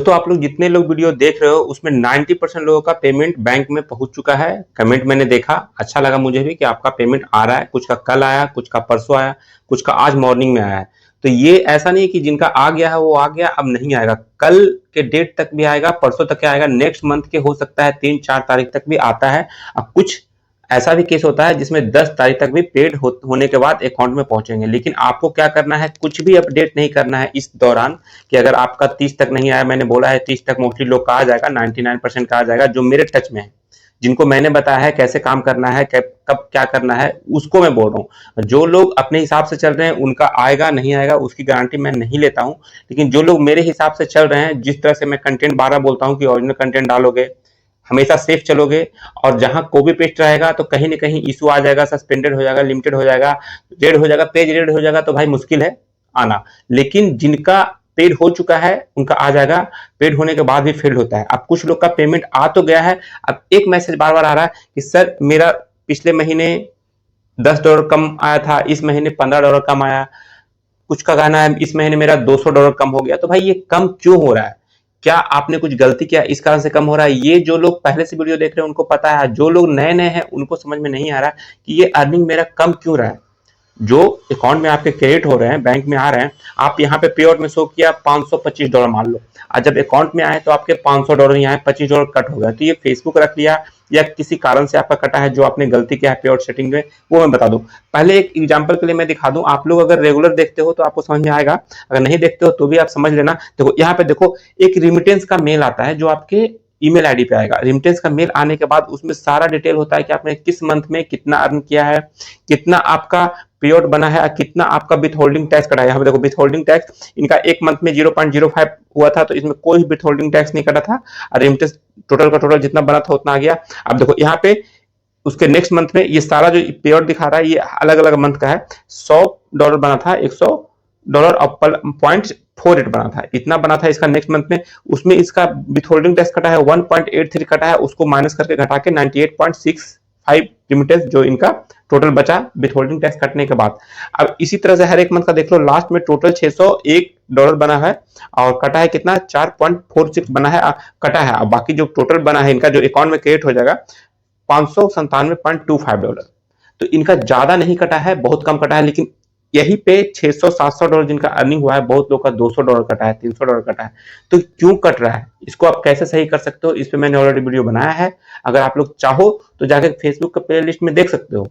दोस्तों आप लोग जितने लोग वीडियो देख रहे हो उसमें 90% लोगों का पेमेंट बैंक में पहुंच चुका है। कमेंट मैंने देखा, अच्छा लगा मुझे भी कि आपका पेमेंट आ रहा है। कुछ का कल आया, कुछ का परसों आया, कुछ का आज मॉर्निंग में आया है। तो ये ऐसा नहीं कि जिनका आ गया है वो आ गया, अब नहीं आएगा। कल के डेट तक भी आएगा, परसों तक आएगा, नेक्स्ट मंथ के हो सकता है 3-4 तारीख तक भी आता है। अब कुछ ऐसा भी केस होता है जिसमें 10 तारीख तक भी पेड होने के बाद अकाउंट में पहुंचेंगे। लेकिन आपको क्या करना है, कुछ भी अपडेट नहीं करना है इस दौरान कि अगर आपका 30 तक नहीं आया। मैंने बोला है 30 तक मोस्टली लोग का आ जाएगा, 99% का आ जाएगा जो मेरे टच में है, जिनको मैंने बताया है कैसे काम करना है, कब क्या करना है, उसको मैं बोल रहा हूँ। जो लोग अपने हिसाब से चल रहे हैं उनका आएगा नहीं आएगा उसकी गारंटी मैं नहीं लेता हूँ। लेकिन जो लोग मेरे हिसाब से चल रहे हैं, जिस तरह से मैं कंटेंट 12 बोलता हूँ कि ओरिजिनल कंटेंट डालोगे, हमेशा सेफ चलोगे, और जहां कॉपी पेस्ट रहेगा तो कहीं ना कहीं इशू आ जाएगा, सस्पेंडेड हो जाएगा, लिमिटेड हो जाएगा, रेड हो जाएगा, पेज रेड हो जाएगा, तो भाई मुश्किल है आना। लेकिन जिनका पेड हो चुका है उनका आ जाएगा। पेड होने के बाद भी फेल होता है। अब कुछ लोग का पेमेंट आ तो गया है, अब एक मैसेज बार बार आ रहा है कि सर मेरा पिछले महीने $10 कम आया था, इस महीने $15 कम आया। कुछ का कहना है इस महीने मेरा $200 कम हो गया। तो भाई ये कम क्यों हो रहा है? क्या आपने कुछ गलती किया इस कारण से कम हो रहा है? ये जो लोग पहले से वीडियो देख रहे हैं उनको पता है, जो लोग नए नए हैं उनको समझ में नहीं आ रहा कि ये अर्निंग मेरा कम क्यों रहा है। जो अकाउंट में आपके क्रेडिट हो रहे हैं, बैंक में आ रहे हैं, आप यहाँ पे पे आउट में शो किया $525 मान लो, और जब अकाउंट में आए तो आपके $500 यहाँ $25 कट हो गया। तो ये फेसबुक रख लिया या किसी कारण से आपका कटा है, जो आपने गलती किया है पे आउट सेटिंग में, वो मैं बता दूं। पहले एक एग्जांपल के लिए मैं दिखा दूं, आप लोग अगर रेगुलर देखते हो तो आपको समझ में आएगा, अगर नहीं देखते हो तो भी आप समझ लेना। देखो यहाँ पे देखो, एक रिमिटेंस का मेल आता है जो आपके ईमेल आईडी पे आएगा। रिमिटेंस का मेल आने के बाद उसमें सारा डिटेल होता है कि आपने किस मंथ में कितना अर्न किया है, कितना आपका पे आउट बना है, कितना आपका विथ होल्डिंग टैक्स कटा है। यहाँ पे देखो विथ होल्डिंग टैक्स इनका एक मंथ में 0.05 हुआ था, तो इसमें कोई विथ होल्डिंग टैक्स नहीं कटा था, और रेमिटेंस टोटल का टोटल जितना बना था उतना आ गया। अब देखो यहाँ पे उसके नेक्स्ट मंथ में ये सारा जो पे आउट दिखा रहा है ये अलग अलग मंथ का है। $100 बना था, $100 $0.48 बना था, इतना बना था इसका नेक्स्ट मंथ में। उसमें इसका विथ होल्डिंग टैक्स कटा है 1.83 कटा है, उसको माइनस करके घटा के 98.65 रिमिटेंस जो इनका टोटल बचा विथ होल्डिंग टैक्स कटने के बाद। अब इसी तरह से हर एक मंथ का देख लो, लास्ट में टोटल $601 बना है और कटा है कितना, 4.46 बना है, कटा है। अब बाकी जो टोटल बना है इनका जो अकाउंट में क्रिएट हो जाएगा $597.25। तो इनका ज्यादा नहीं कटा है, बहुत कम कटा है। लेकिन यही पे $600-700 जिनका अर्निंग हुआ है, बहुत लोग का $200 कटा है, $300 कटा है। तो क्यों कट रहा है, इसको आप कैसे सही कर सकते हो, इस पे मैंने ऑलरेडी वीडियो बनाया है। अगर आप लोग चाहो तो जाकर फेसबुक के प्ले लिस्ट में देख सकते हो।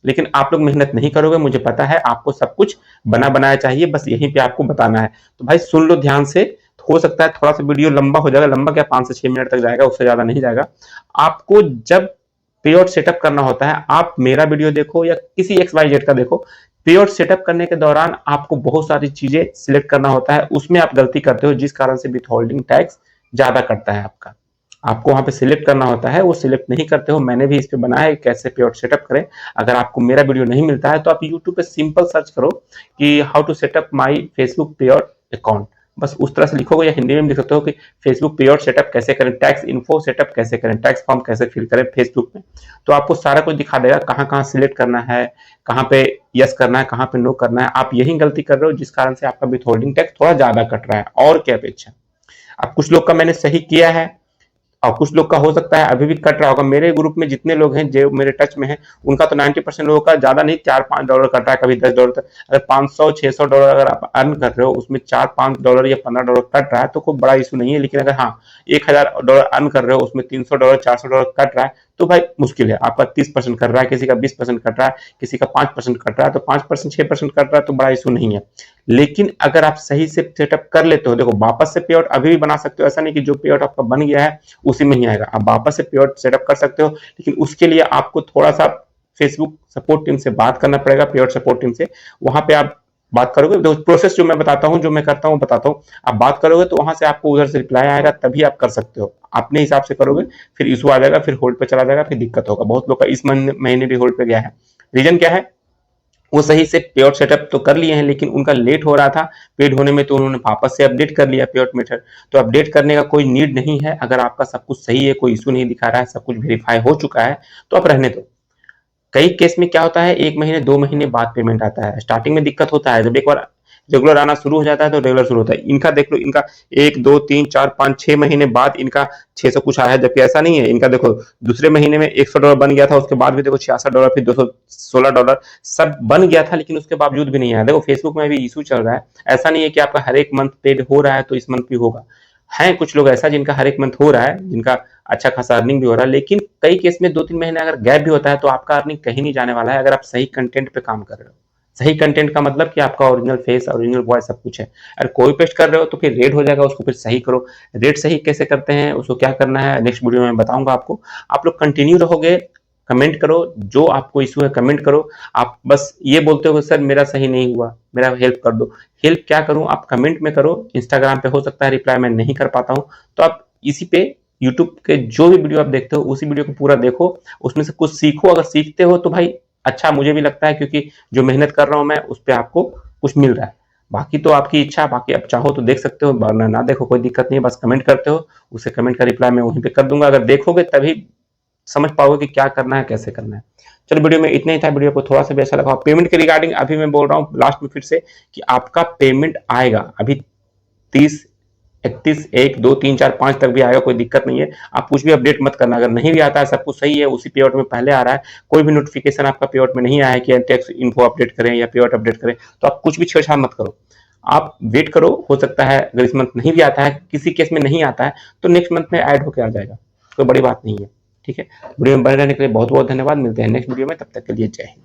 लेकिन आप लोग मेहनत नहीं करोगे, मुझे पता है, आपको सब कुछ बना बनाया चाहिए, बस यहीं पे आपको बताना है। तो भाई सुन लो ध्यान से, हो सकता है थोड़ा सा वीडियो लंबा हो जाएगा, लंबा क्या 5 से 6 मिनट तक जाएगा, उससे ज्यादा नहीं जाएगा। आपको जब पे आउट सेटअप करना होता है, आप मेरा वीडियो देखो या किसी XYZ का देखो, पे आउट सेटअप करने के दौरान आपको बहुत सारी चीजें सिलेक्ट करना होता है, उसमें आप गलती करते हो जिस कारण से विथ होल्डिंग टैक्स ज्यादा कटता है आपका। आपको वहां पे सिलेक्ट करना होता है, वो सिलेक्ट नहीं करते हो। मैंने भी इस पे बनाया है कैसे पे आउट सेटअप करें। अगर आपको मेरा वीडियो नहीं मिलता है तो आप यूट्यूब पे सिंपल सर्च करो कि how to set up my Facebook pay out account, बस उस तरह से लिखोगे, या हिंदी में लिख सकते हो कि फेसबुक पे आउट सेटअप कैसे करें, टैक्स इन्फो सेटअप कैसे करें, टैक्स फॉर्म कैसे फिल करें फेसबुक में। तो आपको सारा कुछ दिखा देगा, कहाँ कहाँ सिलेक्ट करना है, कहाँ पे यस करना है, कहाँ पे नो करना है। आप यही गलती कर रहे हो जिस कारण से आपका विथ होल्डिंग टैक्स थोड़ा ज्यादा कट रहा है और क्या अपेक्षा। अब कुछ लोग का मैंने सही किया है और कुछ लोग का हो सकता है अभी भी कट रहा होगा। मेरे ग्रुप में जितने लोग हैं जो मेरे टच में हैं, उनका तो 90% लोगों का ज्यादा नहीं, $4-5 कट रहा है, कभी $10 तक। अगर $500-600 अगर आप अर्न कर रहे हो, उसमें $4-5 या $15 कट रहा है तो कोई बड़ा इशू नहीं है। लेकिन अगर हाँ $1000 अर्न कर रहे हो, उसमें $300 $400 कट रहा है, तो भाई मुश्किल है। आपका 30% कट रहा है, किसी का 20% कट रहा है, किसी का 5% कट रहा है, तो 5% 6% कट रहा है तो बड़ा इशू नहीं है। लेकिन अगर आप सही से सेटअप कर लेते हो, देखो वापस से पे आउट अभी भी बना सकते हो, ऐसा नहीं कि जो पे आउट आपका बन गया है उसी में ही आएगा, आप वापस से पे आउट सेटअप कर सकते हो। लेकिन उसके लिए आपको थोड़ा सा फेसबुक सपोर्ट टीम से बात करना पड़ेगा, पे आउट सपोर्ट टीम से। वहां पे आप बात करोगे, तो प्रोसेस जो मैं बताता हूँ, जो मैं करता हूँ बताता हूँ, आप बात करोगे तो वहां से आपको उधर से रिप्लाई आएगा, तभी आप कर सकते हो। अपने हिसाब से करोगे फिर इशू आ जाएगा, फिर होल्ड पे चला जाएगा, फिर दिक्कत होगा। बहुत लोग का इस महीने भी होल्ड पे गया है। रीजन क्या है, वो सही से पे आउट सेटअप तो कर लिए हैं लेकिन उनका लेट हो रहा था पेड होने में, तो उन्होंने वापस से अपडेट कर लिया पे आउट मेथड। तो अपडेट करने का कोई नीड नहीं है। अगर आपका सब कुछ सही है, कोई इशू नहीं दिखा रहा है, सब कुछ वेरीफाई हो चुका है, तो आप रहने दो। कई केस में क्या होता है, 1 महीने 2 महीने बाद पेमेंट आता है। स्टार्टिंग में दिक्कत होता है, जब एक बार रेगुलर आना शुरू हो जाता है तो रेगुलर शुरू होता है। इनका देख लो, इनका 1 2 3 4 5 6 महीने बाद इनका 600 कुछ आया है, जबकि ऐसा नहीं है। इनका देखो दूसरे महीने में $100 बन गया था, उसके बाद भी देखो $66, फिर $216 सब बन गया था, लेकिन उसके बावजूद भी नहीं आया। देखो फेसबुक में भी इशू चल रहा है, ऐसा नहीं है कि आपका हर एक मंथ पेड हो रहा है तो इस मंथ भी होगा। है कुछ लोग ऐसा जिनका हर एक मंथ हो रहा है, जिनका अच्छा खासा अर्निंग भी हो रहा है, लेकिन कई केस में 2-3 महीने अगर गैप भी होता है तो आपका अर्निंग कहीं नहीं जाने वाला है, अगर आप सही कंटेंट पे काम कर रहे हो। सही कंटेंट का मतलब कि आपका ओरिजिनल फेस, ओरिजिनल वॉइस सब कुछ है। अगर कोई पेस्ट कर रहे हो तो फिर रेड हो जाएगा, उसको फिर सही करो। रेड सही कैसे करते हैं, उसको क्या करना है, नेक्स्ट वीडियो में बताऊंगा आपको। आप लोग कंटिन्यू रहोगे, कमेंट करो, जो आपको इशू है कमेंट करो। आप बस ये बोलते हो सर मेरा सही नहीं हुआ, मेरा हेल्प कर दो। हेल्प क्या करूं, आप कमेंट में करो। इंस्टाग्राम पे हो सकता है रिप्लाई मैं नहीं कर पाता हूं, तो आप इसी पे यूट्यूब के जो भी वीडियो आप देखते हो उसी वीडियो को पूरा देखो, उसमें से कुछ सीखो। अगर सीखते हो तो भाई अच्छा, मुझे भी लगता है, क्योंकि जो मेहनत कर रहा हूं मैं उस पर आपको कुछ मिल रहा है। बाकी तो आपकी इच्छा, बाकी आप चाहो तो देख सकते हो, वरना ना देखो कोई दिक्कत नहीं है। बस कमेंट करते हो, उसे कमेंट का रिप्लाई मैं वहीं पे कर दूंगा। अगर देखोगे तभी समझ पाओगे कि क्या करना है, कैसे करना है। चलो वीडियो में इतना ही था। वीडियो को थोड़ा सा भी अच्छा लगा, पेमेंट के रिगार्डिंग अभी मैं बोल रहा हूँ लास्ट में फिर से कि आपका पेमेंट आएगा अभी 30 31 1 2 3 4 5 तक भी आएगा, कोई दिक्कत नहीं है। आप कुछ भी अपडेट मत करना, अगर नहीं भी आता है सब कुछ सही है, उसी पेआउट में पहले आ रहा है, कोई भी नोटिफिकेशन आपका पेआउट में नहीं आया है कि टैक्स इन्फो अपडेट करें या पेआउट अपडेट करें, तो आप कुछ भी छेड़छाड़ मत करो। आप वेट करो, हो सकता है अगर इस मंथ नहीं भी आता है, किसी केस में नहीं आता है, तो नेक्स्ट मंथ में ऐड होकर आ जाएगा, कोई बड़ी बात नहीं है। ठीक है, वीडियो में बने रहने के लिए बहुत बहुत धन्यवाद। मिलते हैं नेक्स्ट वीडियो में, तब तक के लिए जय हिंद।